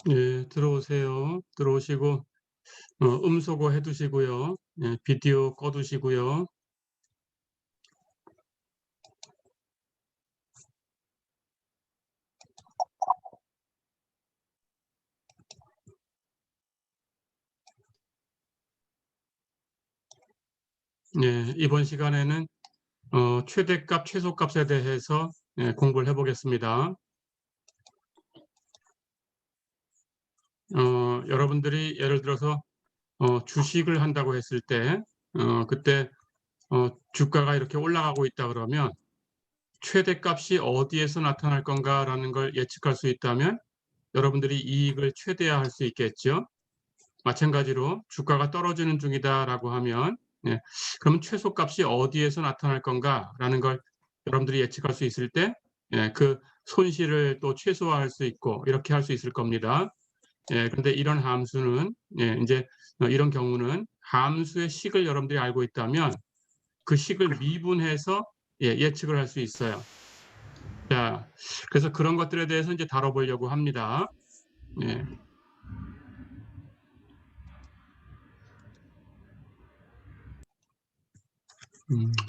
예, 들어오세요. 들어오시고 음소거 해두시고요. 예, 비디오 꺼두시고요. 예, 이번 시간에는 최대값, 최소값에 대해서 공부를 해보겠습니다. 여러분들이 예를 들어서 주식을 한다고 했을 때 그때 주가가 이렇게 올라가고 있다 그러면 최대값이 어디에서 나타날 건가라는 걸 예측할 수 있다면 여러분들이 이익을 최대화할 수 있겠죠. 마찬가지로 주가가 떨어지는 중이다라고 하면 그러면 최소값이 어디에서 나타날 건가라는 걸 여러분들이 예측할 수 있을 때 그 손실을 또 최소화할 수 있고 이렇게 할 수 있을 겁니다. 그런데 이런 함수는 이제 이런 경우는 함수의 식을 여러분들이 알고 있다면 그 식을 미분해서 예측을 할 수 있어요. 자, 그래서 그런 것들에 대해서 이제 다뤄보려고 합니다. 예.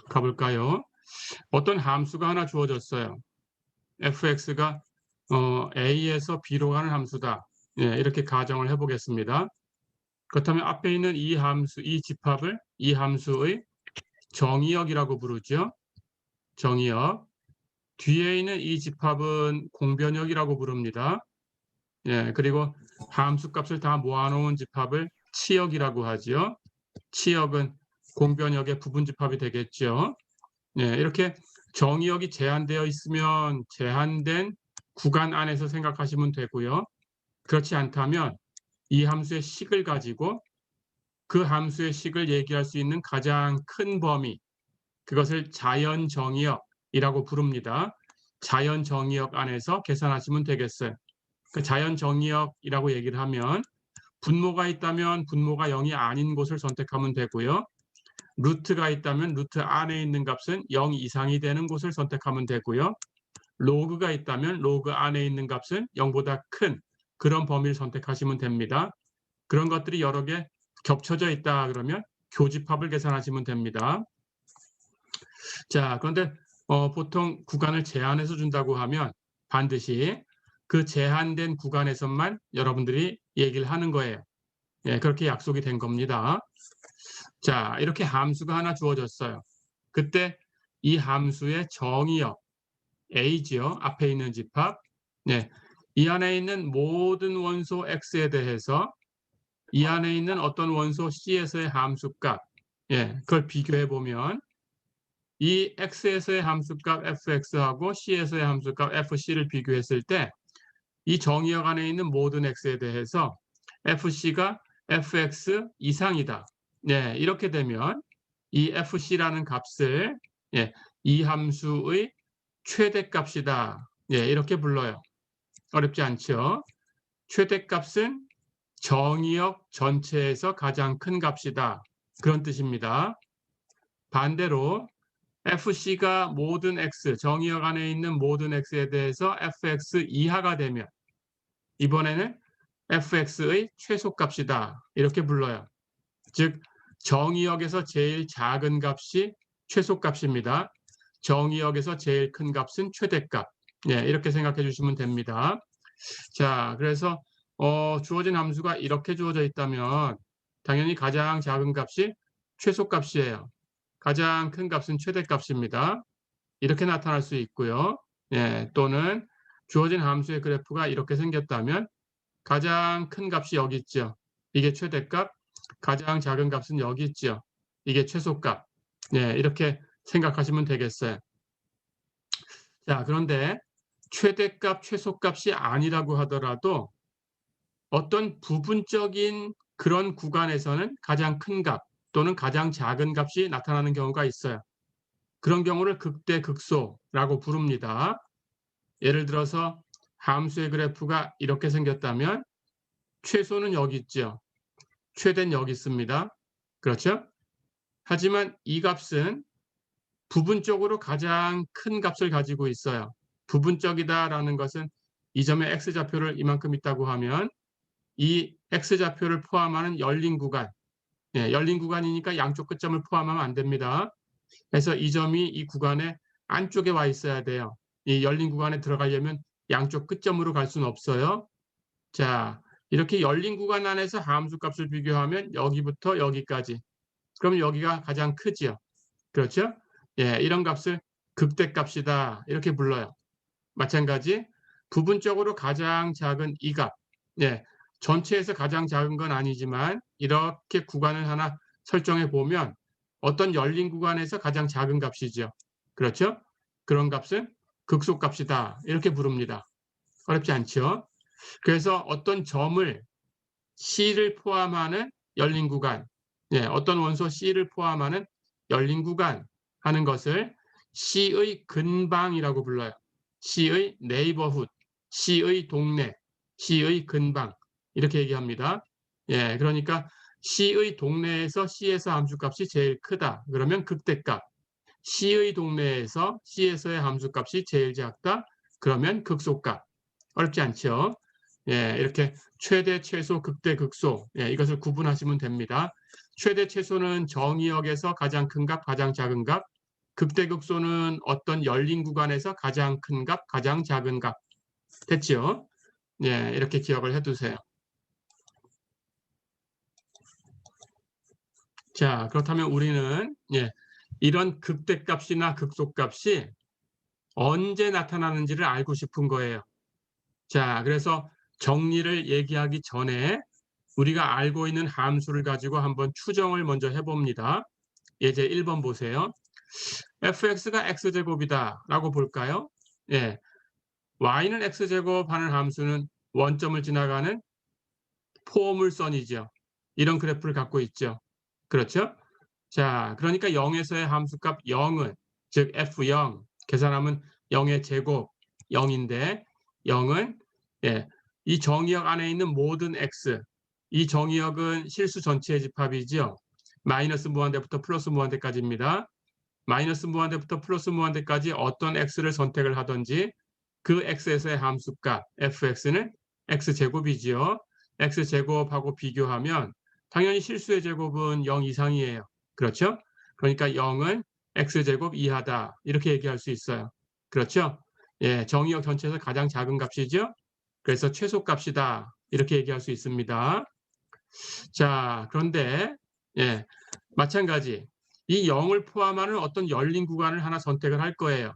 가볼까요? 어떤 함수가 하나 주어졌어요. fx가 a에서 b로 가는 함수다. 이렇게 가정을 해보겠습니다. 그렇다면 앞에 있는 이 함수, 이 집합을 이 함수의 정의역이라고 부르죠. 정의역. 뒤에 있는 이 집합은 공변역이라고 부릅니다. 그리고 함수 값을 다 모아놓은 집합을 치역이라고 하죠. 치역은 공변역의 부분 집합이 되겠죠. 이렇게 정의역이 제한되어 있으면 제한된 구간 안에서 생각하시면 되고요. 그렇지 않다면 이 함수의 식을 가지고 그 함수의 식을 얘기할 수 있는 가장 큰 범위, 그것을 자연정의역이라고 부릅니다. 자연정의역 안에서 계산하시면 되겠어요. 그 자연정의역이라고 얘기를 하면 분모가 있다면 분모가 0이 아닌 곳을 선택하면 되고요. 루트가 있다면 루트 안에 있는 값은 0 이상이 되는 곳을 선택하면 되고요. 로그가 있다면 로그 안에 있는 값은 0보다 큰 그런 범위를 선택하시면 됩니다. 그런 것들이 여러 개 겹쳐져 있다 그러면 교집합을 계산하시면 됩니다. 자, 그런데 보통 구간을 제한해서 준다고 하면 반드시 그 제한된 구간에서만 여러분들이 얘기를 하는 거예요. 그렇게 약속이 된 겁니다. 자, 이렇게 함수가 하나 주어졌어요. 그때 이 함수의 정의역 A지요. 앞에 있는 집합. 이 안에 있는 모든 원소 X에 대해서 이 안에 있는 어떤 원소 C에서의 함수값, 그걸 비교해 보면 이 X에서의 함수값 fx하고 C에서의 함수값 fc를 비교했을 때 이 정의역 안에 있는 모든 X에 대해서 fc가 fx 이상이다. 이렇게 되면 이 fc라는 값을 이 함수의 최대값이다. 이렇게 불러요. 어렵지 않죠? 최대값은 정의역 전체에서 가장 큰 값이다. 그런 뜻입니다. 반대로 fc가 모든 x, 정의역 안에 있는 모든 x에 대해서 fx 이하가 되면 이번에는 fx의 최소값이다. 이렇게 불러요. 즉 정의역에서 제일 작은 값이 최소값입니다. 정의역에서 제일 큰 값은 최대값. 이렇게 생각해 주시면 됩니다. 자, 그래서 주어진 함수가 이렇게 주어져 있다면 당연히 가장 작은 값이 최소값이에요. 가장 큰 값은 최대값입니다. 이렇게 나타날 수 있고요. 또는 주어진 함수의 그래프가 이렇게 생겼다면 가장 큰 값이 여기 있죠. 이게 최대값, 가장 작은 값은 여기 있죠. 이게 최소값. 이렇게 생각하시면 되겠어요. 자, 그런데 최대값, 최소값이 아니라고 하더라도 어떤 부분적인 그런 구간에서는 가장 큰 값 또는 가장 작은 값이 나타나는 경우가 있어요. 그런 경우를 극대극소라고 부릅니다. 예를 들어서 함수의 그래프가 이렇게 생겼다면 최소는 여기 있죠. 최대는 여기 있습니다. 그렇죠? 하지만 이 값은 부분적으로 가장 큰 값을 가지고 있어요. 부분적이다라는 것은 이 점의 x좌표를 이만큼 있다고 하면 이 x좌표를 포함하는 열린 구간, 열린 구간이니까 양쪽 끝점을 포함하면 안 됩니다. 그래서 이 점이 이 구간의 안쪽에 와 있어야 돼요. 이 열린 구간에 들어가려면 양쪽 끝점으로 갈 수는 없어요. 자, 이렇게 열린 구간 안에서 함수 값을 비교하면 여기부터 여기까지. 그럼 여기가 가장 크지요. 그렇죠? 이런 값을 극대값이다. 이렇게 불러요. 마찬가지 부분적으로 가장 작은 이 값. 전체에서 가장 작은 건 아니지만 이렇게 구간을 하나 설정해 보면 어떤 열린 구간에서 가장 작은 값이죠. 그렇죠? 그런 값은 극소값이다. 이렇게 부릅니다. 어렵지 않죠? 그래서 어떤 점을 C를 포함하는 열린 구간, 어떤 원소 C를 포함하는 열린 구간 하는 것을 C의 근방이라고 불러요. C의 네이버훗, C의 동네, C의 근방 이렇게 얘기합니다. 그러니까 C의 동네에서 C에서 함수값이 제일 크다. 그러면 극대값. C의 동네에서 C에서의 함수값이 제일 작다. 그러면 극소값. 어렵지 않죠? 이렇게 최대, 최소, 극대, 극소 이것을 구분하시면 됩니다. 최대, 최소는 정의역에서 가장 큰 값, 가장 작은 값. 극대, 극소는 어떤 열린 구간에서 가장 큰 값, 가장 작은 값. 됐죠? 이렇게 기억을 해두세요. 자, 그렇다면 우리는 이런 극대값이나 극소값이 언제 나타나는지를 알고 싶은 거예요. 자, 그래서 정리를 얘기하기 전에 우리가 알고 있는 함수를 가지고 한번 추정을 먼저 해봅니다. 예제 1번 보세요. fx가 x제곱이다 라고 볼까요? y는 x제곱하는 함수는 원점을 지나가는 포물선이죠. 이런 그래프를 갖고 있죠. 그렇죠? 자, 그러니까 0에서의 함수값 0은 즉 f0 계산하면 0의 제곱 0인데 0은 이 정의역 안에 있는 모든 x 이 정의역은 실수 전체의 집합이죠. 마이너스 무한대부터 플러스 무한대까지입니다. 마이너스 무한대부터 플러스 무한대까지 어떤 x를 선택을 하든지 그 x에서의 함수값 fx는 x제곱이지요. x제곱하고 비교하면 당연히 실수의 제곱은 0 이상이에요. 그렇죠? 그러니까 0은 x제곱 이하다. 이렇게 얘기할 수 있어요. 그렇죠? 정의역 전체에서 가장 작은 값이죠. 그래서 최소값이다. 이렇게 얘기할 수 있습니다. 자, 그런데 마찬가지 이 0을 포함하는 어떤 열린 구간을 하나 선택을 할 거예요.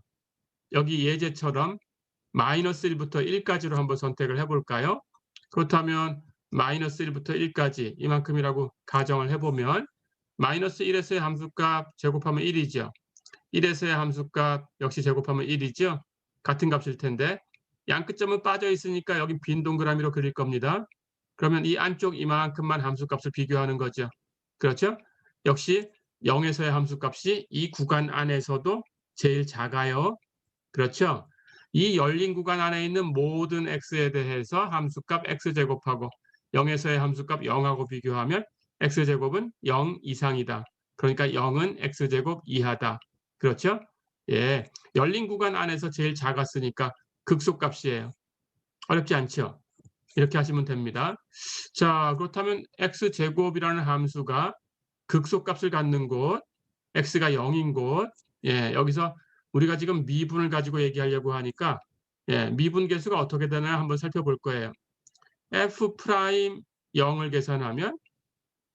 여기 예제처럼 마이너스 1부터 1까지로 한번 선택을 해볼까요? 그렇다면 마이너스 1부터 1까지 이만큼이라고 가정을 해보면 마이너스 1에서의 함수값 제곱하면 1이죠. 1에서의 함수값 역시 제곱하면 1이죠. 같은 값일 텐데 양 끝점은 빠져 있으니까 여기 빈 동그라미로 그릴 겁니다. 그러면 이 안쪽 이만큼만 함수값을 비교하는 거죠. 그렇죠? 역시 0에서의 함수값이 이 구간 안에서도 제일 작아요. 그렇죠? 이 열린 구간 안에 있는 모든 x에 대해서 함수값 x제곱하고 0에서의 함수값 0하고 비교하면 x제곱은 0 이상이다. 그러니까 0은 x제곱 이하다. 그렇죠? 열린 구간 안에서 제일 작았으니까 극소값이에요. 어렵지 않죠? 이렇게 하시면 됩니다. 자, 그렇다면 x제곱이라는 함수가 극소값을 갖는 곳, x가 0인 곳, 여기서 우리가 지금 미분을 가지고 얘기하려고 하니까 미분계수가 어떻게 되나 한번 살펴볼 거예요. f 프라임 0을 계산하면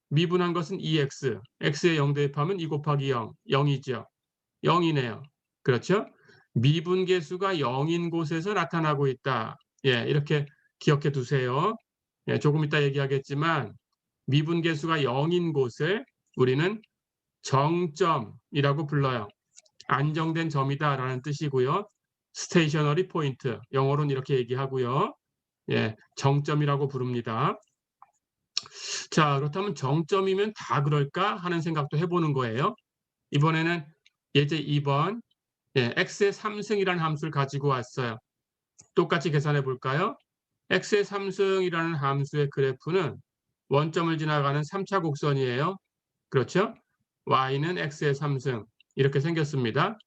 미분한 것은 2x, x에 0 대입하면 2 곱하기 0, 0이죠. 0이네요. 그렇죠? 미분계수가 0인 곳에서 나타나고 있다. 이렇게 기억해 두세요. 조금 이따 얘기하겠지만 미분계수가 0인 곳을 우리는 정점이라고 불러요. 안정된 점이다라는 뜻이고요. 스테이셔너리 포인트, 영어로는 이렇게 얘기하고요. 정점이라고 부릅니다. 자, 그렇다면 정점이면 다 그럴까 하는 생각도 해보는 거예요. 이번에는 예제 2번 x의 3승이라는 함수를 가지고 왔어요. 똑같이 계산해 볼까요? x의 3승이라는 함수의 그래프는 원점을 지나가는 3차 곡선이에요. 그렇죠? y는 x의 3승 이렇게 생겼습니다.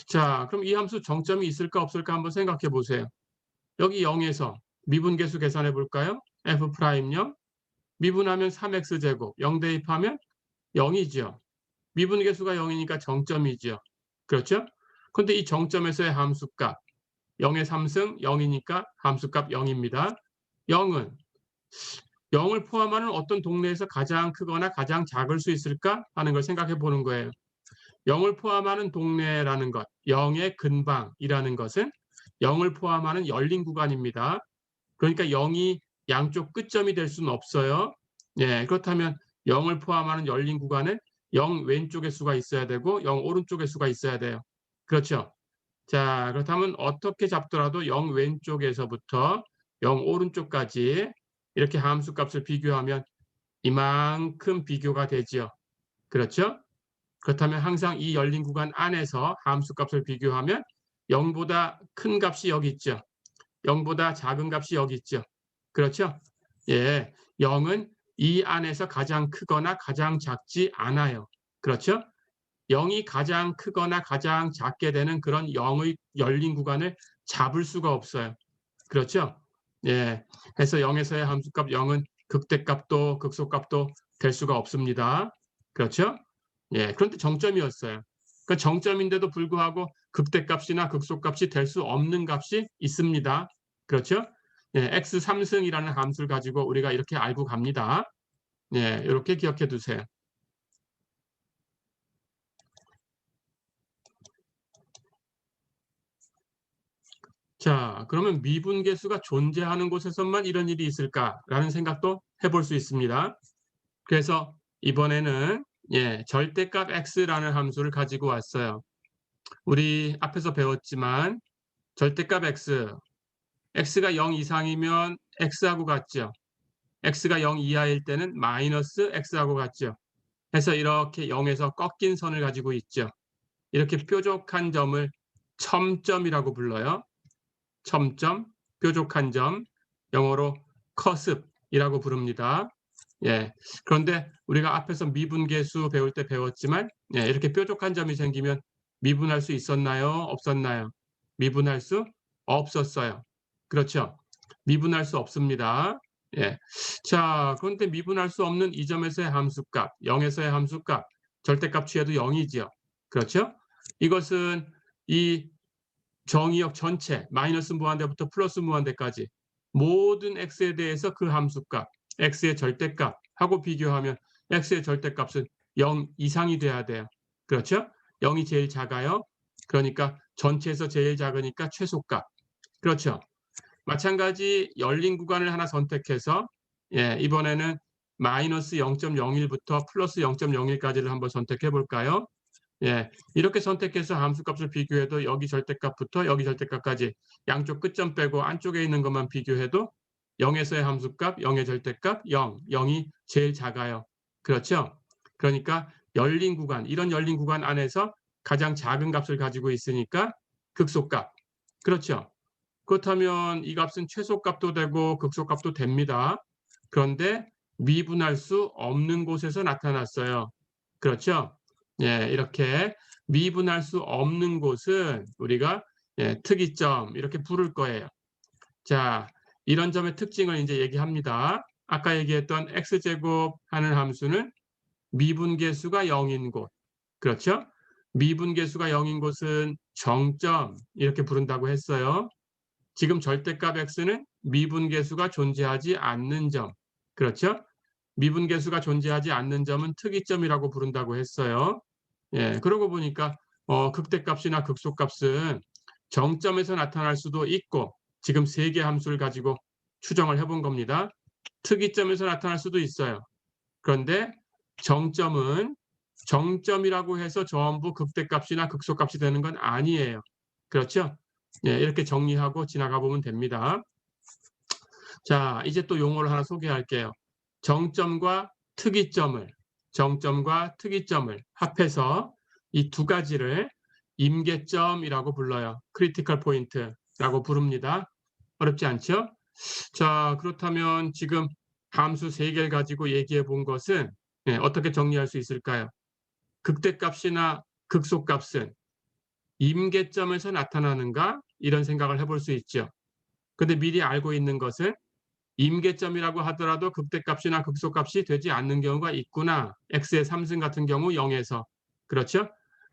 자, 그럼 이 함수 정점이 있을까 없을까 한번 생각해 보세요. 여기 0에서 미분계수 계산해 볼까요? F'영, 미분하면 3X제곱, 0 대입하면 0이죠. 미분계수가 0이니까 정점이죠. 그렇죠? 근데 이 정점에서의 함수값 0의 3승 0이니까 함수값 0입니다. 0은 0을 포함하는 어떤 동네에서 가장 크거나 가장 작을 수 있을까 하는 걸 생각해 보는 거예요. 0을 포함하는 동네라는 것, 0의 근방이라는 것은 0을 포함하는 열린 구간입니다. 그러니까 0이 양쪽 끝점이 될 수는 없어요. 예, 그렇다면 0을 포함하는 열린 구간은 0 왼쪽의 수가 있어야 되고 0 오른쪽의 수가 있어야 돼요. 그렇죠? 자, 그렇다면 어떻게 잡더라도 0 왼쪽에서부터 0 오른쪽까지 이렇게 함수값을 비교하면 이만큼 비교가 되지요. 그렇죠? 그렇다면 항상 이 열린 구간 안에서 함수값을 비교하면 0보다 큰 값이 여기 있죠. 0보다 작은 값이 여기 있죠. 그렇죠? 예, 0은 이 안에서 가장 크거나 가장 작지 않아요. 그렇죠? 0이 가장 크거나 가장 작게 되는 그런 0의 열린 구간을 잡을 수가 없어요. 그렇죠? 예, 그래서 0에서의 함수값 0은 극대값도 극소값도 될 수가 없습니다. 그렇죠? 예, 그런데 정점이었어요. 그 정점인데도 불구하고 극대값이나 극소값이 될 수 없는 값이 있습니다. 그렇죠? 예, x 3승이라는 함수를 가지고 우리가 이렇게 알고 갑니다. 예, 이렇게 기억해 두세요. 자, 그러면 미분계수가 존재하는 곳에서만 이런 일이 있을까라는 생각도 해볼 수 있습니다. 그래서 이번에는 절대값 x라는 함수를 가지고 왔어요. 우리 앞에서 배웠지만 절대값 x가 0 이상이면 x하고 같죠. x가 0 이하일 때는 마이너스 x하고 같죠. 해서 이렇게 0에서 꺾인 선을 가지고 있죠. 이렇게 뾰족한 점을 첨점이라고 불러요. 첨점, 뾰족한 점, 영어로 커습이라고 부릅니다. 예. 그런데 우리가 앞에서 미분계수 배울 때 배웠지만 이렇게 뾰족한 점이 생기면 미분할 수 있었나요? 없었나요? 미분할 수 없었어요. 그렇죠? 미분할 수 없습니다. 예. 자, 그런데 미분할 수 없는 이 점에서의 함수값, 0에서의 함수값, 절대값 취해도 0이지요. 그렇죠? 이것은 이 정의역 전체 마이너스 무한대부터 플러스 무한대까지 모든 x에 대해서 그 함수값, x의 절대값 하고 비교하면 x의 절대값은 0 이상이 돼야 돼요. 그렇죠? 0이 제일 작아요. 그러니까 전체에서 제일 작으니까 최소값. 그렇죠? 마찬가지 열린 구간을 하나 선택해서 이번에는 마이너스 0.01부터 플러스 0.01까지를 한번 선택해 볼까요? 이렇게 선택해서 함수값을 비교해도 여기 절대값부터 여기 절대값까지 양쪽 끝점 빼고 안쪽에 있는 것만 비교해도 0에서의 함수값, 0의 절대값, 0, 0이 제일 작아요. 그렇죠? 그러니까 열린 구간, 이런 열린 구간 안에서 가장 작은 값을 가지고 있으니까 극소값. 그렇죠? 그렇다면 이 값은 최소값도 되고 극소값도 됩니다. 그런데 미분할 수 없는 곳에서 나타났어요. 그렇죠? 이렇게 미분할 수 없는 곳은 우리가 특이점 이렇게 부를 거예요. 자, 이런 점의 특징을 이제 얘기합니다. 아까 얘기했던 x제곱 하는 함수는 미분계수가 0인 곳. 그렇죠? 미분계수가 0인 곳은 정점 이렇게 부른다고 했어요. 지금 절대값 x는 미분계수가 존재하지 않는 점. 그렇죠? 미분계수가 존재하지 않는 점은 특이점이라고 부른다고 했어요. 그러고 보니까 극대값이나 극소값은 정점에서 나타날 수도 있고 지금 세 개 함수를 가지고 추정을 해본 겁니다. 특이점에서 나타날 수도 있어요. 그런데 정점은 정점이라고 해서 전부 극대값이나 극소값이 되는 건 아니에요. 그렇죠? 이렇게 정리하고 지나가 보면 됩니다. 자, 이제 또 용어를 하나 소개할게요. 정점과 특이점을 합해서 이 두 가지를 임계점이라고 불러요. 크리티컬 포인트라고 부릅니다. 어렵지 않죠? 자, 그렇다면 지금 함수 세 개를 가지고 얘기해 본 것은 어떻게 정리할 수 있을까요? 극대값이나 극소값은 임계점에서 나타나는가? 이런 생각을 해볼 수 있죠. 근데 미리 알고 있는 것은 임계점이라고 하더라도 극대값이나 극소값이 되지 않는 경우가 있구나. x의 3승 같은 경우 0에서. 그렇죠?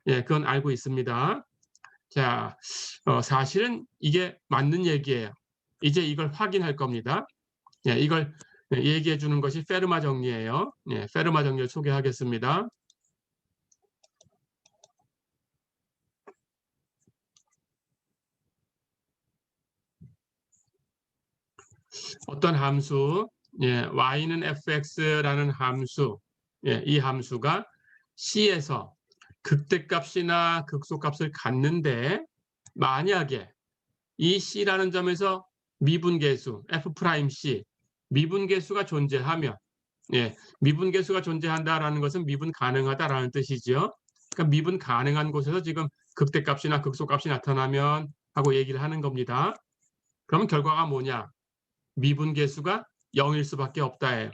예, 그건 알고 있습니다. 자, 사실은 이게 맞는 얘기예요. 이제 이걸 확인할 겁니다. 예, 이걸 얘기해 주는 것이 페르마 정리예요. 예, 페르마 정리를 소개하겠습니다. 어떤 함수, 예, y는 fx라는 함수, 예, 이 함수가 C에서 극대값이나 극소값을 갖는데 만약에 이 C라는 점에서 미분계수 F'C 미분계수가 존재하면 예, 미분계수가 존재한다라는 것은 미분 가능하다라는 뜻이죠. 그러니까 미분 가능한 곳에서 지금 극대값이나 극소값이 나타나면 하고 얘기를 하는 겁니다. 그러면 결과가 뭐냐? 미분계수가 0일 수밖에 없다예요.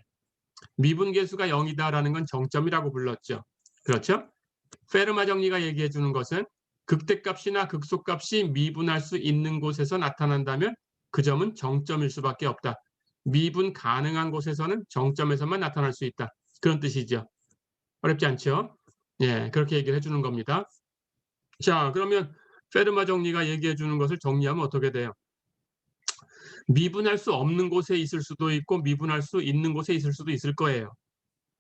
미분계수가 0이다라는 건 정점이라고 불렀죠. 그렇죠? 페르마 정리가 얘기해 주는 것은 극대값이나 극소값이 미분할 수 있는 곳에서 나타난다면 그 점은 정점일 수밖에 없다. 미분 가능한 곳에서는 정점에서만 나타날 수 있다. 그런 뜻이죠. 어렵지 않죠? 예, 그렇게 얘기를 해주는 겁니다. 자, 그러면 페르마 정리가 얘기해 주는 것을 정리하면 어떻게 돼요? 미분할 수 없는 곳에 있을 수도 있고 미분할 수 있는 곳에 있을 수도 있을 거예요.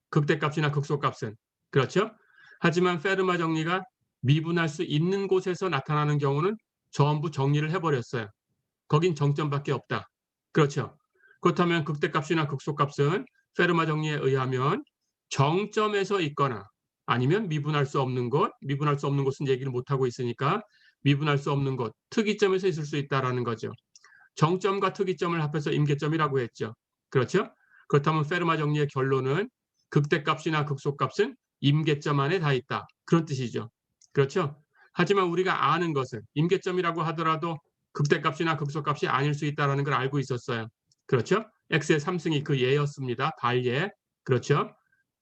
극대값이나 극소값은. 그렇죠? 하지만 페르마 정리가 미분할 수 있는 곳에서 나타나는 경우는 전부 정리를 해버렸어요. 거긴 정점밖에 없다. 그렇죠? 그렇다면 극대값이나 극소값은 페르마 정리에 의하면 정점에서 있거나 아니면 미분할 수 없는 곳, 미분할 수 없는 곳은 얘기를 못하고 있으니까 미분할 수 없는 곳, 특이점에서 있을 수 있다는 거죠. 정점과 특이점을 합해서 임계점이라고 했죠. 그렇죠? 그렇다면 페르마 정리의 결론은 극대값이나 극소값은 임계점 안에 다 있다. 그런 뜻이죠. 그렇죠? 하지만 우리가 아는 것은 임계점이라고 하더라도 극대값이나 극소값이 아닐 수 있다는 걸 알고 있었어요. 그렇죠? x의 3승이 그 예였습니다. 발예. 그렇죠?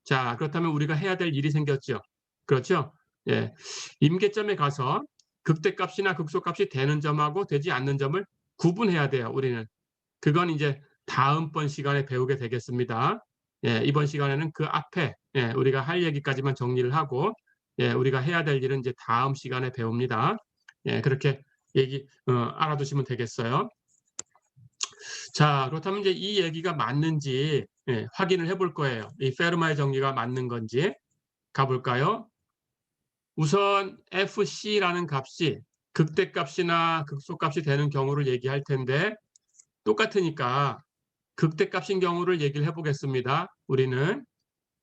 자, 그렇다면 우리가 해야 될 일이 생겼죠. 그렇죠? 예. 임계점에 가서 극대값이나 극소값이 되는 점하고 되지 않는 점을 구분해야 돼요. 우리는. 그건 이제 다음번 시간에 배우게 되겠습니다. 예, 이번 시간에는 그 앞에 예, 우리가 할 얘기까지만 정리를 하고 예, 우리가 해야 될 일은 이제 다음 시간에 배웁니다. 예, 그렇게 알아두시면 되겠어요. 자, 그렇다면 이제 이 얘기가 맞는지 예, 확인을 해볼 거예요. 이 페르마의 정리가 맞는 건지 가볼까요? 우선 FC라는 값이 극대값이나 극소값이 되는 경우를 얘기할 텐데 똑같으니까 극대값인 경우를 얘기를 해보겠습니다. 우리는.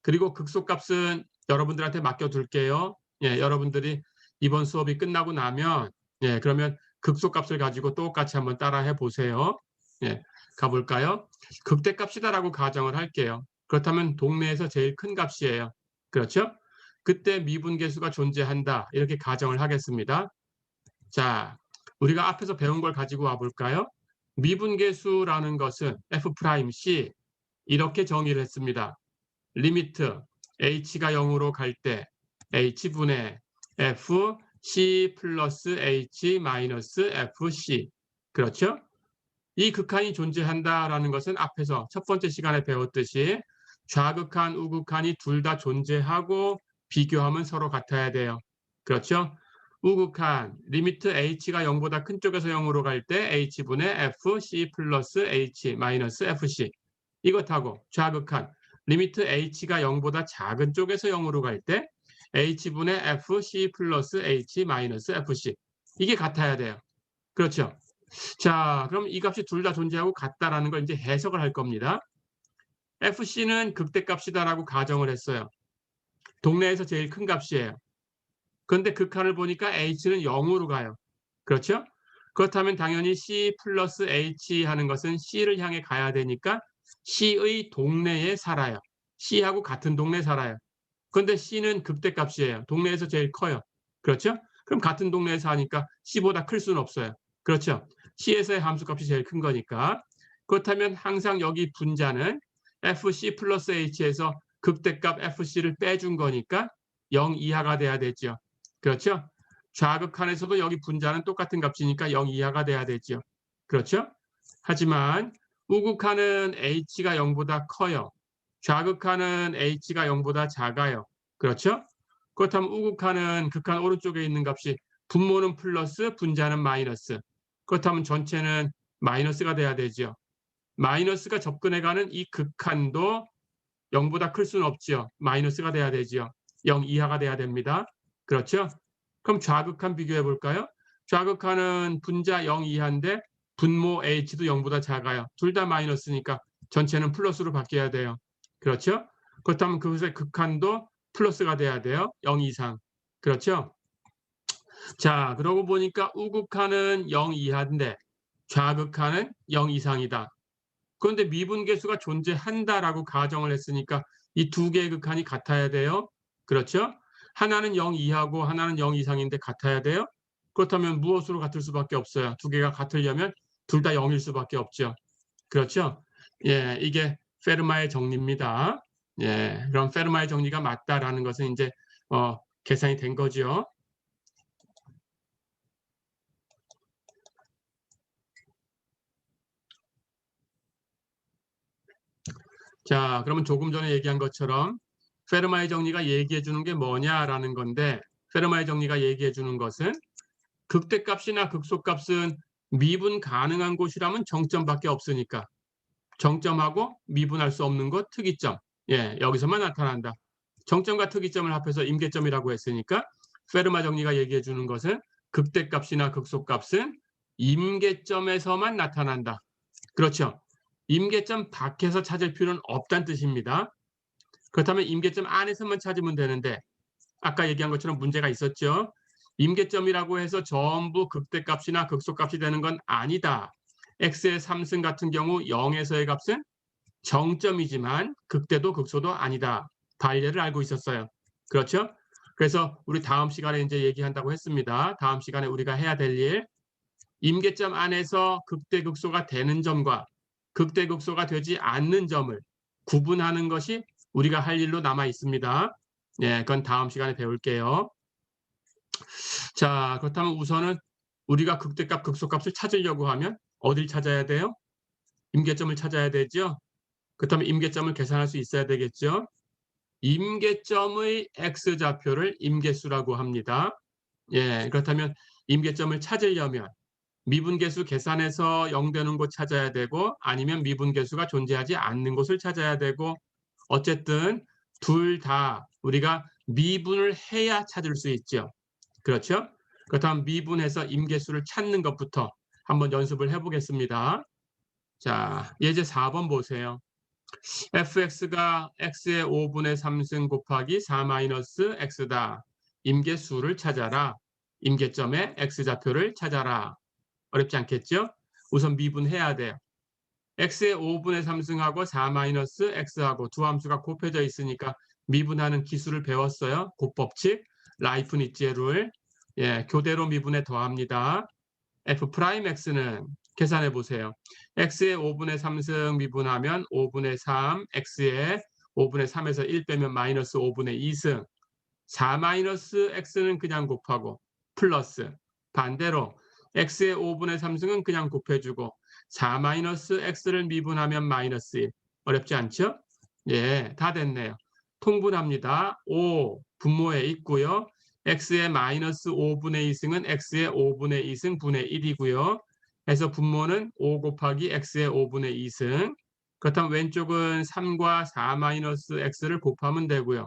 그리고 극소값은 여러분들한테 맡겨둘게요. 예, 여러분들이 이번 수업이 끝나고 나면 예, 그러면 극소값을 가지고 똑같이 한번 따라 해보세요. 예, 가볼까요? 극대값이다라고 가정을 할게요. 그렇다면 동네에서 제일 큰 값이에요. 그렇죠? 그때 미분계수가 존재한다. 이렇게 가정을 하겠습니다. 자, 우리가 앞에서 배운 걸 가지고 와볼까요? 미분계수라는 것은 F'C 이렇게 정의를 했습니다. 리미트 h가 0으로 갈 때 h분의 f c 플러스 h 마이너스 fc 그렇죠? 이 극한이 존재한다라는 것은 앞에서 첫 번째 시간에 배웠듯이 좌극한, 우극한이 둘 다 존재하고 비교하면 서로 같아야 돼요. 그렇죠? 우극한, 리미트 h가 0보다 큰 쪽에서 0으로 갈 때 h분의 f c 플러스 h 마이너스 fc 이것하고 좌극한, 리미트 h가 0보다 작은 쪽에서 0으로 갈 때 h분의 f c 플러스 h 마이너스 fc 이게 같아야 돼요. 그렇죠? 자, 그럼 이 값이 둘 다 존재하고 같다라는 걸 이제 해석을 할 겁니다. FC는 극대값이다라고 가정을 했어요. 동네에서 제일 큰 값이에요. 그런데 극한을 보니까 H는 0으로 가요. 그렇죠? 그렇다면 당연히 C 플러스 H 하는 것은 C를 향해 가야 되니까 C의 동네에 살아요. C하고 같은 동네에 살아요. 그런데 C는 극대값이에요. 동네에서 제일 커요. 그렇죠? 그럼 같은 동네에 사니까 C보다 클 수는 없어요. 그렇죠? C에서의 함수값이 제일 큰 거니까. 그렇다면 항상 여기 분자는 FC 플러스 H에서 극대값 FC를 빼준 거니까 0 이하가 돼야 되죠. 그렇죠? 좌극한에서도 여기 분자는 똑같은 값이니까 0 이하가 돼야 되죠. 그렇죠? 하지만 우극하는 h가 0보다 커요. 좌극하는 h가 0보다 작아요. 그렇죠? 그렇다면 우극하는 극한 오른쪽에 있는 값이 분모는 플러스, 분자는 마이너스. 그렇다면 전체는 마이너스가 돼야 되죠. 마이너스가 접근해가는 이 극한도 0보다 클 수는 없죠. 마이너스가 돼야 되죠. 0 이하가 돼야 됩니다. 그렇죠? 그럼 좌극한 비교해 볼까요? 좌극한은 분자 0 이하인데 분모 h도 0보다 작아요. 둘 다 마이너스니까 전체는 플러스로 바뀌어야 돼요. 그렇죠? 그렇다면 그것의 극한도 플러스가 돼야 돼요. 0 이상. 그렇죠? 자, 그러고 보니까 우극한은 0 이하인데 좌극한은 0 이상이다. 그런데 미분계수가 존재한다라고 가정을 했으니까 이 두 개의 극한이 같아야 돼요. 그렇죠? 하나는 0 이하고 하나는 0 이상인데 같아야 돼요. 그렇다면 무엇으로 같을 수밖에 없어요? 두 개가 같으려면 둘 다 0일 수밖에 없죠. 그렇죠? 예, 이게 페르마의 정리입니다. 예, 그럼 페르마의 정리가 맞다라는 것은 이제 계산이 된 거죠. 자, 그러면 조금 전에 얘기한 것처럼 페르마의 정리가 얘기해 주는 게 뭐냐라는 건데, 페르마의 정리가 얘기해 주는 것은 극대값이나 극소값은 미분 가능한 곳이라면 정점밖에 없으니까 정점하고 미분할 수 없는 곳 특이점, 예, 여기서만 나타난다. 정점과 특이점을 합해서 임계점이라고 했으니까 페르마 정리가 얘기해 주는 것은 극대값이나 극소값은 임계점에서만 나타난다. 그렇죠? 임계점 밖에서 찾을 필요는 없다는 뜻입니다. 그렇다면 임계점 안에서만 찾으면 되는데 아까 얘기한 것처럼 문제가 있었죠. 임계점이라고 해서 전부 극대값이나 극소값이 되는 건 아니다. x의 3승 같은 경우 0에서의 값은 정점이지만 극대도 극소도 아니다. 반례를 알고 있었어요. 그렇죠? 그래서 우리 다음 시간에 이제 얘기한다고 했습니다. 다음 시간에 우리가 해야 될 일, 임계점 안에서 극대 극소가 되는 점과 극대 극소가 되지 않는 점을 구분하는 것이 우리가 할 일로 남아 있습니다. 예, 그건 다음 시간에 배울게요. 자, 그렇다면 우선은 우리가 극대값, 극소값을 찾으려고 하면 어딜 찾아야 돼요? 임계점을 찾아야 되죠. 그렇다면 임계점을 계산할 수 있어야 되겠죠. 임계점의 x좌표를 임계수라고 합니다. 예, 그렇다면 임계점을 찾으려면 미분계수 계산해서 0 되는 곳 찾아야 되고 아니면 미분계수가 존재하지 않는 곳을 찾아야 되고 어쨌든 둘 다 우리가 미분을 해야 찾을 수 있죠. 그렇죠? 그렇다면 미분해서 임계수를 찾는 것부터 한번 연습을 해보겠습니다. 자, 예제 4번 보세요. fx가 x의 5분의 3승 곱하기 4-x다. 임계수를 찾아라. 임계점의 x좌표를 찾아라. 어렵지 않겠죠? 우선 미분해야 돼요. x의 5분의 3승하고 4-x하고 두 함수가 곱해져 있으니까 미분하는 기술을 배웠어요. 곱법칙, 라이프니츠의 룰. 예, 교대로 미분에 더합니다. f'x는 계산해 보세요. x의 5분의 3승 미분하면 5분의 3, x의 5분의 3에서 1 빼면 마이너스 5분의 2승. 4-x는 그냥 곱하고 플러스 반대로 x의 5분의 3승은 그냥 곱해주고 4-x를 미분하면 마이너스 1. 어렵지 않죠? 예, 다 됐네요. 통분합니다. 5 분모에 있고요. x의 마이너스 5분의 2승은 x의 5분의 2승 분의 1이고요. 해서 분모는 5 곱하기 x의 5분의 2승. 그렇다면 왼쪽은 3과 4-x를 곱하면 되고요.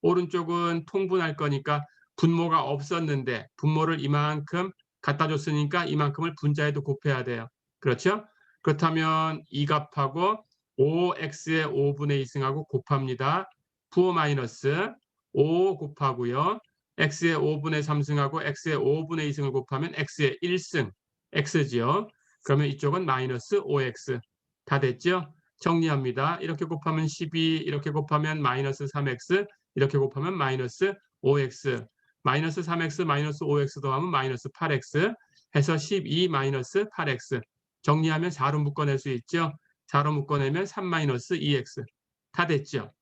오른쪽은 통분할 거니까 분모가 없었는데 분모를 이만큼 갖다 줬으니까 이만큼을 분자에도 곱해야 돼요. 그렇죠? 그렇다면 이 값하고 5x의 5분의 2승하고 곱합니다. 부호 마이너스 5 곱하고요. x의 5분의 3승하고 x의 5분의 2승을 곱하면 x의 1승, x지요. 그러면 이쪽은 마이너스 5x. 다 됐죠? 정리합니다. 이렇게 곱하면 12, 이렇게 곱하면 마이너스 3x, 이렇게 곱하면 마이너스 5x. 마이너스 3x, 마이너스 5x 더하면 마이너스 8x 해서 12 마이너스 8x. 정리하면 4로 묶어낼 수 있죠. 4로 묶어내면 3 마이너스 2x. 다 됐죠.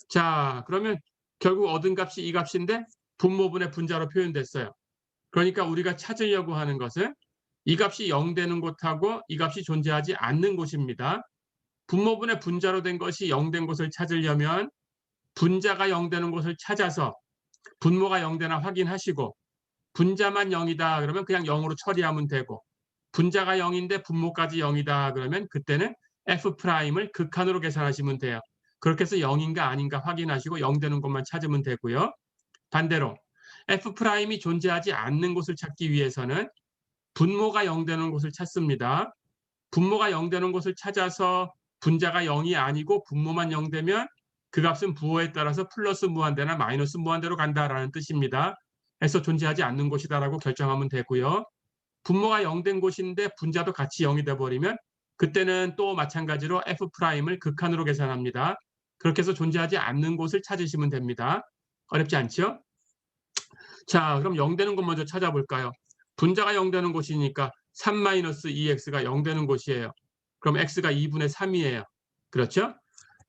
자, 그러면 결국 얻은 값이 이 값인데 분모분의 분자로 표현됐어요. 그러니까 우리가 찾으려고 하는 것은 이 값이 0 되는 곳하고 이 값이 존재하지 않는 곳입니다. 분모분의 분자로 된 것이 0 된 곳을 찾으려면 분자가 0 되는 곳을 찾아서 분모가 0 되나 확인하시고 분자만 0이다 그러면 그냥 0으로 처리하면 되고 분자가 0인데 분모까지 0이다 그러면 그때는 F'을 극한으로 계산하시면 돼요. 그렇게 해서 0인가 아닌가 확인하시고 0 되는 곳만 찾으면 되고요. 반대로 F'이 존재하지 않는 곳을 찾기 위해서는 분모가 0 되는 곳을 찾습니다. 분모가 0 되는 곳을 찾아서 분자가 0이 아니고 분모만 0 되면 그 값은 부호에 따라서 플러스 무한대나 마이너스 무한대로 간다라는 뜻입니다. 해서 존재하지 않는 곳이다라고 결정하면 되고요. 분모가 0 된 곳인데 분자도 같이 0이 돼버리면 그때는 또 마찬가지로 F'을 극한으로 계산합니다. 그렇게 해서 존재하지 않는 곳을 찾으시면 됩니다. 어렵지 않죠? 자, 그럼 0 되는 곳 먼저 찾아볼까요? 분자가 0 되는 곳이니까 3-2x가 0 되는 곳이에요. 그럼 x가 2분의 3이에요. 그렇죠?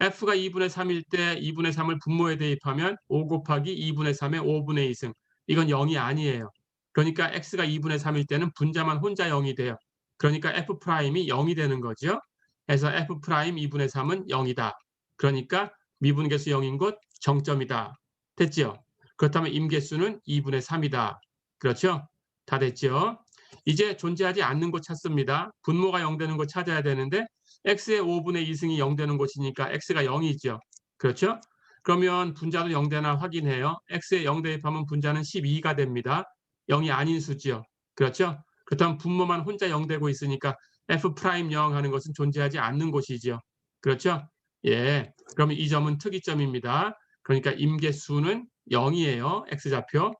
f가 2분의 3일 때 2분의 3을 분모에 대입하면 5 곱하기 2분의 3의 5분의 2승. 이건 0이 아니에요. 그러니까 x가 2분의 3일 때는 분자만 혼자 0이 돼요. 그러니까 F'이 0이 되는 거죠. 그래서 F' 2분의 3은 0이다. 그러니까 미분계수 0인 곳 정점이다. 됐죠? 그렇다면 임계수는 2분의 3이다. 그렇죠? 다 됐죠? 이제 존재하지 않는 곳 찾습니다. 분모가 0 되는 곳 찾아야 되는데 x의 5분의 2승이 0 되는 곳이니까 x가 0이죠. 그렇죠? 그러면 분자도 0 되나 확인해요. x에 0 대입하면 분자는 12가 됩니다. 0이 아닌 수지요. 그렇죠? 그렇다면 분모만 혼자 0 되고 있으니까 F'0 하는 것은 존재하지 않는 곳이죠. 그렇죠? 예. 그러면 이 점은 특이점입니다. 그러니까 임계수는 0이에요. X좌표.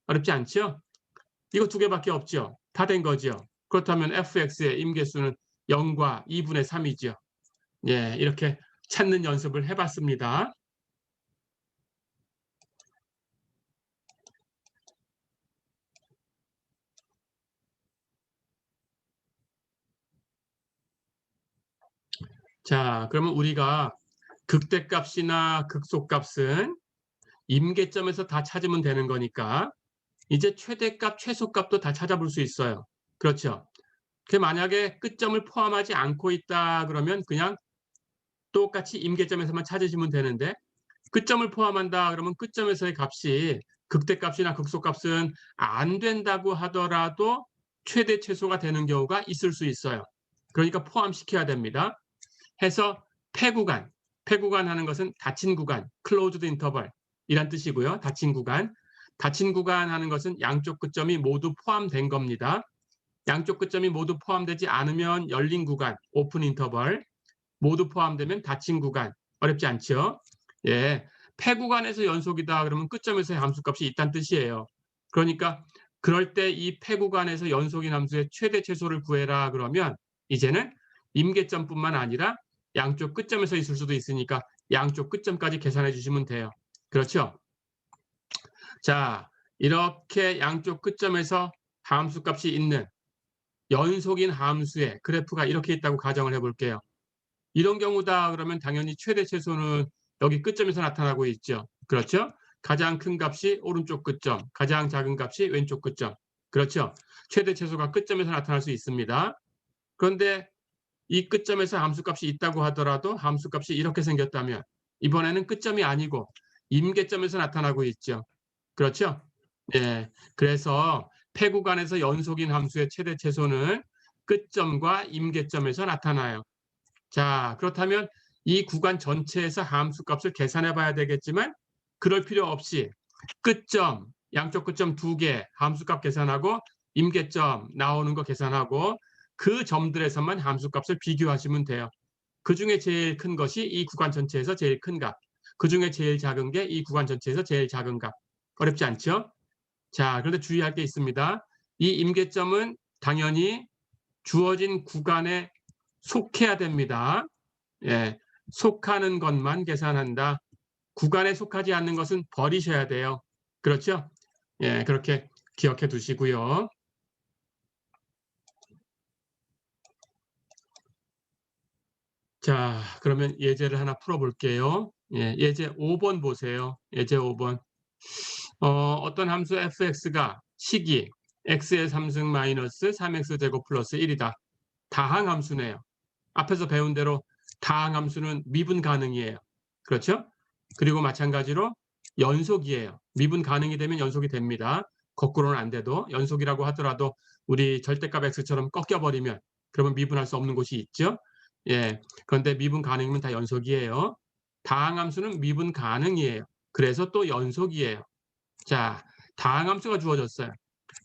어렵지 않죠? 이거 두 개밖에 없죠. 다 된 거죠. 그렇다면 fx의 임계수는 0과 2분의 3이죠. 예, 이렇게 찾는 연습을 해봤습니다. 자, 그러면 우리가 극대값이나 극소값은 임계점에서 다 찾으면 되는 거니까 이제 최대값, 최소값도 다 찾아볼 수 있어요. 그렇죠? 그 만약에 끝점을 포함하지 않고 있다 그러면 그냥 똑같이 임계점에서만 찾으시면 되는데 끝점을 포함한다 그러면 끝점에서의 값이 극대값이나 극소값은 안 된다고 하더라도 최대 최소가 되는 경우가 있을 수 있어요. 그러니까 포함시켜야 됩니다. 해서 폐구간, 폐구간 하는 것은 닫힌 구간, closed interval 이란 뜻이고요. 닫힌 구간. 닫힌 구간 하는 것은 양쪽 끝점이 모두 포함된 겁니다. 양쪽 끝점이 모두 포함되지 않으면 열린 구간, 오픈 인터벌, 모두 포함되면 닫힌 구간. 어렵지 않죠? 예. 폐구간에서 연속이다 그러면 끝점에서의 함수값이 있다는 뜻이에요. 그러니까 그럴 때 이 폐구간에서 연속인 함수의 최대 최소를 구해라 그러면 이제는 임계점뿐만 아니라 양쪽 끝점에서 있을 수도 있으니까 양쪽 끝점까지 계산해 주시면 돼요. 그렇죠? 자, 이렇게 양쪽 끝점에서 함수값이 있는 연속인 함수의 그래프가 이렇게 있다고 가정을 해볼게요. 이런 경우다 그러면 당연히 최대 최소는 여기 끝점에서 나타나고 있죠. 그렇죠? 가장 큰 값이 오른쪽 끝점, 가장 작은 값이 왼쪽 끝점. 그렇죠? 최대 최소가 끝점에서 나타날 수 있습니다. 그런데 이 끝점에서 함수값이 있다고 하더라도 함수값이 이렇게 생겼다면 이번에는 끝점이 아니고 임계점에서 나타나고 있죠. 그렇죠? 예. 그래서 폐구간에서 연속인 함수의 최대 최소는 끝점과 임계점에서 나타나요. 자, 그렇다면 이 구간 전체에서 함수값을 계산해 봐야 되겠지만 그럴 필요 없이 끝점, 양쪽 끝점 2개 함수값 계산하고 임계점 나오는 거 계산하고 그 점들에서만 함수값을 비교하시면 돼요. 그중에 제일 큰 것이 이 구간 전체에서 제일 큰 값. 그중에 제일 작은 게 이 구간 전체에서 제일 작은 값. 어렵지 않죠? 자, 그런데 주의할 게 있습니다. 이 임계점은 당연히 주어진 구간에 속해야 됩니다. 예, 속하는 것만 계산한다. 구간에 속하지 않는 것은 버리셔야 돼요. 그렇죠? 예, 그렇게 기억해 두시고요. 자, 그러면 예제를 하나 풀어볼게요. 예, 예제 5번 보세요. 예제 5번. 어떤 함수 fx가 식이 x의 3승 마이너스 3x 제곱 플러스 1이다. 다항함수네요. 앞에서 배운 대로 다항함수는 미분 가능이에요. 그렇죠? 그리고 마찬가지로 연속이에요. 미분 가능이 되면 연속이 됩니다. 거꾸로는 안 돼도 연속이라고 하더라도 우리 절대값 x처럼 꺾여버리면 그러면 미분할 수 없는 곳이 있죠. 예, 그런데 미분 가능이면 다 연속이에요. 다항함수는 미분 가능이에요. 그래서 또 연속이에요. 자, 다항함수가 주어졌어요.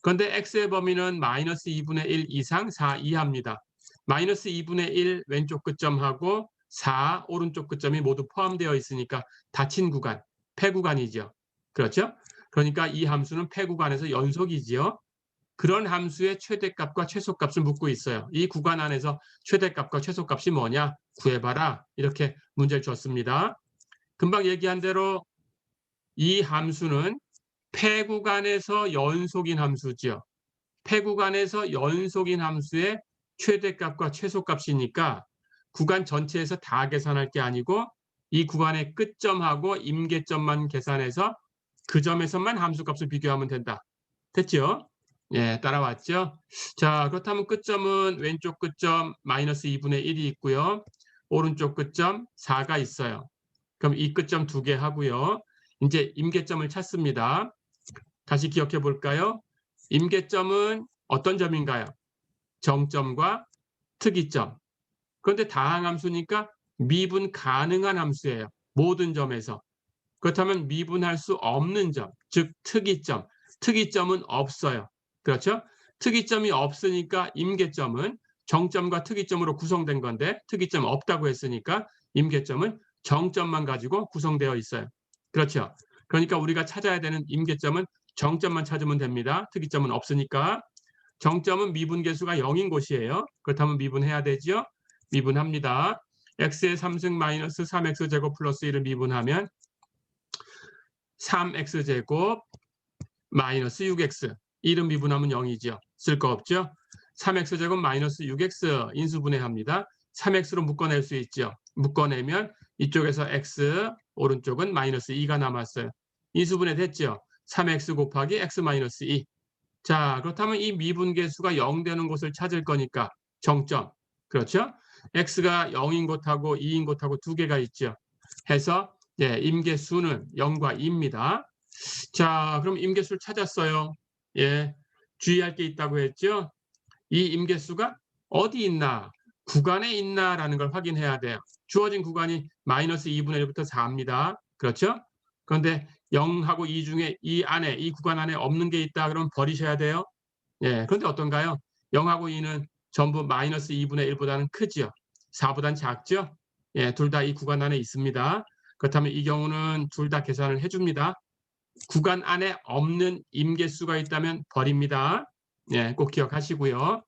그런데 x의 범위는 마이너스 2분의 1 이상 4 이하입니다. 마이너스 2분의 1 왼쪽 끝점하고 4 오른쪽 끝점이 모두 포함되어 있으니까 닫힌 구간, 폐구간이죠. 그렇죠? 그러니까 이 함수는 폐구간에서 연속이지요. 그런 함수의 최대값과 최소값을 묻고 있어요. 이 구간 안에서 최대값과 최소값이 뭐냐? 구해봐라. 이렇게 문제를 줬습니다. 금방 얘기한 대로 이 함수는 폐구간에서 연속인 함수죠. 폐구간에서 연속인 함수의 최대값과 최소값이니까 구간 전체에서 다 계산할 게 아니고 이 구간의 끝점하고 임계점만 계산해서 그 점에서만 함수값을 비교하면 된다. 됐죠? 예, 따라왔죠? 자, 그렇다면 끝점은 왼쪽 끝점 마이너스 2분의 1이 있고요. 오른쪽 끝점 4가 있어요. 그럼 이 끝점 2개 하고요. 이제 임계점을 찾습니다. 다시 기억해 볼까요? 임계점은 어떤 점인가요? 정점과 특이점. 그런데 다항함수니까 미분 가능한 함수예요. 모든 점에서. 그렇다면 미분할 수 없는 점, 즉 특이점. 특이점은 없어요. 그렇죠? 특이점이 없으니까 임계점은 정점과 특이점으로 구성된 건데 특이점 없다고 했으니까 임계점은 정점만 가지고 구성되어 있어요. 그렇죠? 그러니까 우리가 찾아야 되는 임계점은 정점만 찾으면 됩니다. 특이점은 없으니까. 정점은 미분계수가 0인 곳이에요. 그렇다면 미분해야 되죠? 미분합니다. x의 3승 마이너스 3x제곱 플러스 1을 미분하면 3x제곱 마이너스 6x 1은 미분하면 0이죠. 쓸 거 없죠. 3x제곱 마이너스 6x 인수분해합니다. 3x로 묶어낼 수 있죠. 묶어내면 이쪽에서 x 오른쪽은 마이너스 2가 남았어요. 인수분해 됐죠. 3x 곱하기 x 마이너스 2. 자, 그렇다면 이 미분계수가 0 되는 곳을 찾을 거니까 정점. 그렇죠? x가 0인 곳하고 2인 곳하고 두 개가 있죠. 해서 예, 임계수는 0과 2입니다. 자, 그럼 임계수를 찾았어요. 예, 주의할 게 있다고 했죠. 이 임계수가 어디 있나, 구간에 있나라는 걸 확인해야 돼요. 주어진 구간이 마이너스 2분의 1부터 4입니다. 그렇죠? 그런데 0하고 2 중에 이 안에, 이 구간 안에 없는 게 있다 그러면 버리셔야 돼요. 예, 그런데 어떤가요? 0하고 2는 전부 마이너스 2분의 1보다는 크죠. 4보다는 작죠. 예, 둘 다 이 구간 안에 있습니다. 그렇다면 이 경우는 둘 다 계산을 해줍니다. 구간 안에 없는 임계수가 있다면 버립니다. 예, 꼭 기억하시고요.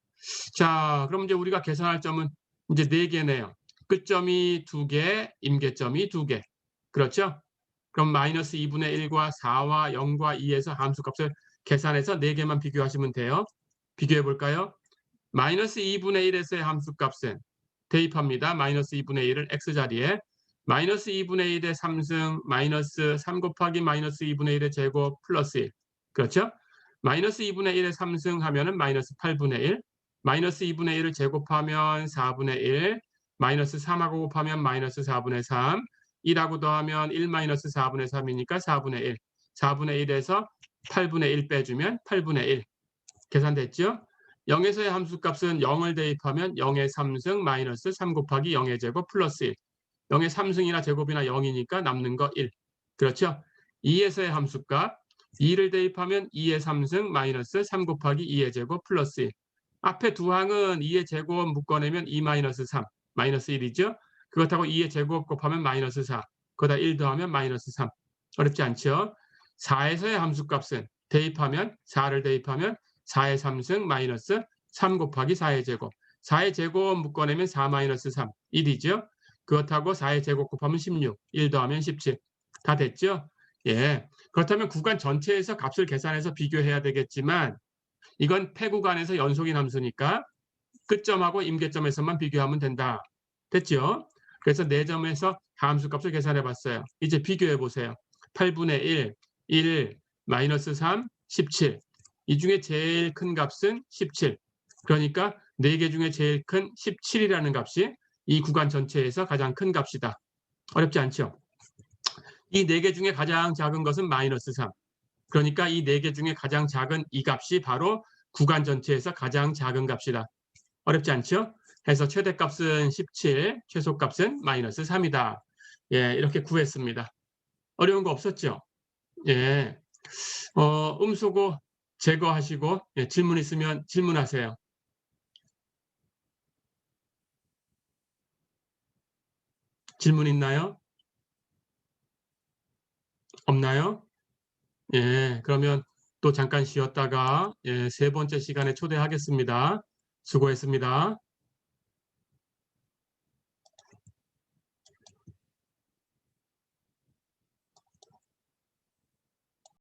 자, 그럼 이제 우리가 계산할 점은 이제 4개네요. 끝점이 2개, 임계점이 2개. 그렇죠? 그럼 마이너스 2분의 1과 4와 0과 2에서 함수값을 계산해서 4개만 비교하시면 돼요. 비교해 볼까요? 마이너스 2분의 1에서의 함수값은 대입합니다. 마이너스 2분의 1을 x자리에 마이너스 2분의 1의 3승 마이너스 3 곱하기 마이너스 2분의 1의 제곱 플러스 1. 그렇죠? 마이너스 2분의 1의 3승 하면은 마이너스 8분의 1. 마이너스 2분의 1을 제곱하면 4분의 1. 마이너스 3하고 곱하면 마이너스 4분의 3. 1하고 더하면 1 마이너스 4분의 3이니까 4분의 1. 4분의 1에서 8분의 1 빼주면 8분의 1. 계산됐죠? 0에서의 함수값은 0을 대입하면 0의 3승 마이너스 3 곱하기 0의 제곱 플러스 1. 0의 3승이나 제곱이나 0이니까 남는 거 1. 그렇죠? 2에서의 함수값 2를 대입하면 2의 3승 마이너스 3 곱하기 2의 제곱 플러스 1. 앞에 두 항은 2의 제곱 묶어내면 2 마이너스 3 마이너스 1이죠? 그렇다고 2의 제곱 곱하면 마이너스 4. 거기다 1 더하면 마이너스 3. 어렵지 않죠? 4에서의 함수값은 대입하면 4를 대입하면 4의 3승 마이너스 3 곱하기 4의 제곱. 4의 제곱 묶어내면 4 마이너스 3. 1이죠? 그렇다고 4의 제곱 곱하면 16. 1 더하면 17. 다 됐죠? 예. 그렇다면 구간 전체에서 값을 계산해서 비교해야 되겠지만 이건 폐구간에서 연속인 함수니까 끝점하고 임계점에서만 비교하면 된다. 됐죠? 그래서 4점에서 함수 값을 계산해 봤어요. 이제 비교해 보세요. 8분의 1, 1, 마이너스 3, 17. 이 중에 제일 큰 값은 17. 그러니까 4개 중에 제일 큰 17이라는 값이 이 구간 전체에서 가장 큰 값이다. 어렵지 않죠? 이 4개 중에 가장 작은 것은 마이너스 3. 그러니까 이 4개 중에 가장 작은 이 값이 바로 구간 전체에서 가장 작은 값이다. 어렵지 않죠? 해서 최대값은 17, 최소값은 마이너스 3이다. 예, 이렇게 구했습니다. 어려운 거 없었죠? 예. 음수고 제거하시고, 예, 질문 있으면 질문하세요. 질문 있나요? 없나요? 예, 그러면 또 잠깐 쉬었다가, 예, 3번째 시간에 초대하겠습니다. 수고했습니다.